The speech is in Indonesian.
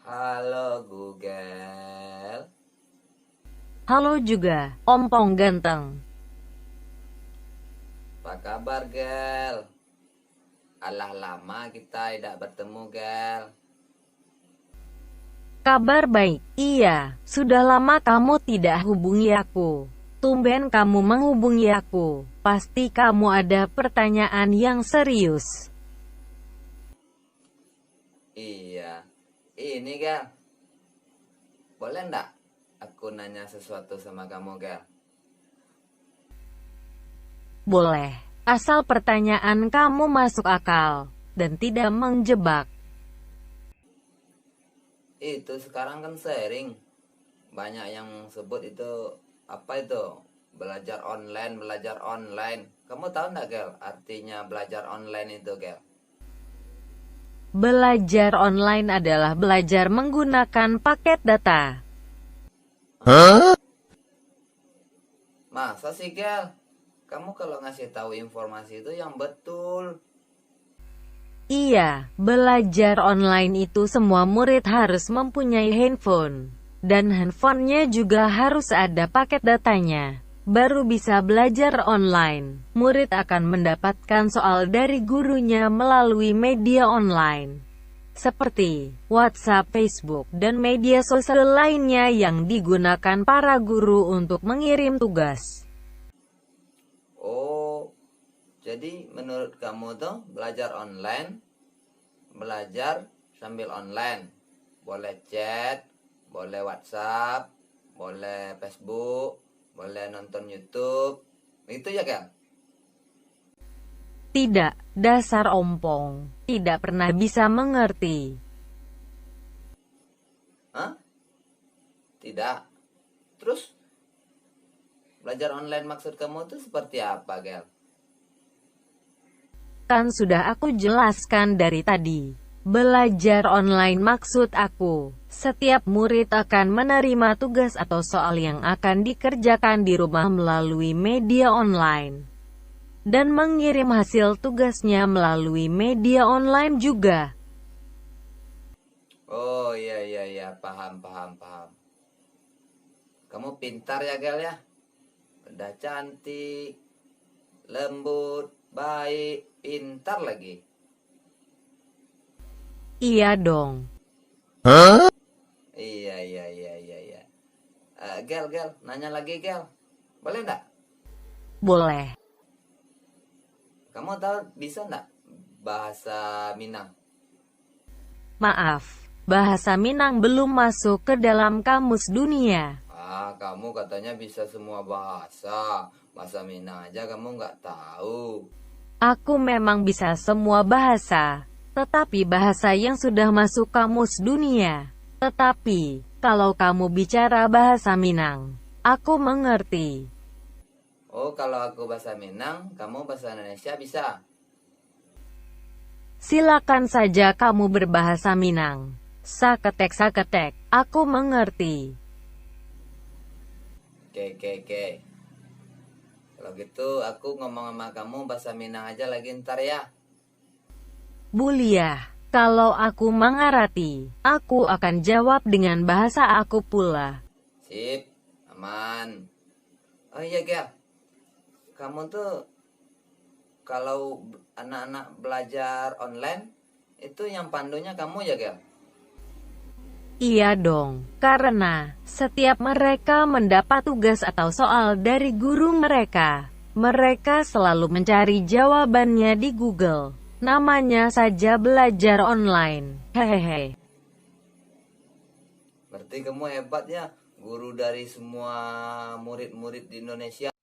Halo Google. Halo juga, Ompong ganteng. Apa kabar Gel? Alah lama kita tidak bertemu Gel. Kabar baik. Iya, sudah lama kamu tidak hubungi aku. Tumben kamu menghubungi aku. Pasti kamu ada pertanyaan yang serius. Iya, ini Gel. Boleh ndak aku nanya sesuatu sama kamu Gel? Boleh, asal pertanyaan kamu masuk akal dan tidak menjebak. Itu sekarang kan sharing. Banyak yang sebut itu apa itu? Belajar online, belajar online. Kamu tahu ndak Gel artinya belajar online itu Gel? Belajar online adalah belajar menggunakan paket data. Masa sih Gel? Kamu kalau ngasih tahu informasi itu yang betul. Iya, belajar online itu semua murid harus mempunyai handphone. Dan handphonenya juga harus ada paket datanya. Baru bisa belajar online. Murid akan mendapatkan soal dari gurunya melalui media online. Seperti WhatsApp, Facebook, dan media sosial lainnya yang digunakan para guru untuk mengirim tugas. Oh, jadi menurut kamu tuh belajar online, belajar sambil online. Boleh chat, boleh WhatsApp, boleh Facebook, boleh nonton YouTube. Itu ya kan? Tidak, dasar ompong. Tidak pernah bisa mengerti. Hah? Tidak. Terus belajar online maksud kamu tuh seperti apa, Gel? Kan sudah aku jelaskan dari tadi. Belajar online maksud aku, setiap murid akan menerima tugas atau soal yang akan dikerjakan di rumah melalui media online. Dan mengirim hasil tugasnya melalui media online juga. Oh iya iya iya, paham paham paham. Kamu pintar ya, Gel ya? Udah cantik, lembut, baik, pintar lagi. Iya dong. Iya iya iya iya iya. Gel Gel, nanya lagi Gel. Boleh nggak? Boleh. Kamu tahu bisa nggak bahasa Minang? Maaf, bahasa Minang belum masuk ke dalam kamus dunia. Kamu katanya bisa semua bahasa. Bahasa Minang aja kamu nggak tahu. Aku memang bisa semua bahasa, tetapi bahasa yang sudah masuk kamus dunia. Tetapi, kalau kamu bicara bahasa Minang, aku mengerti. Oh, kalau aku bahasa Minang, kamu bahasa Indonesia bisa. Silakan saja kamu berbahasa Minang. Saketek-saketek, aku mengerti. Oke, oke, oke. Kalau gitu aku ngomong sama kamu bahasa Minang aja lagi ntar ya. Buliah, kalau aku mengerti, aku akan jawab dengan bahasa aku pula. Sip, aman. Oh iya, Gel. Kamu tuh kalau anak-anak belajar online, itu yang pandunya kamu ya, Gel? Iya dong, karena setiap mereka mendapat tugas atau soal dari guru mereka, mereka selalu mencari jawabannya di Google. Namanya saja belajar online. Hehehe. Berarti kamu hebat ya, guru dari semua murid-murid di Indonesia.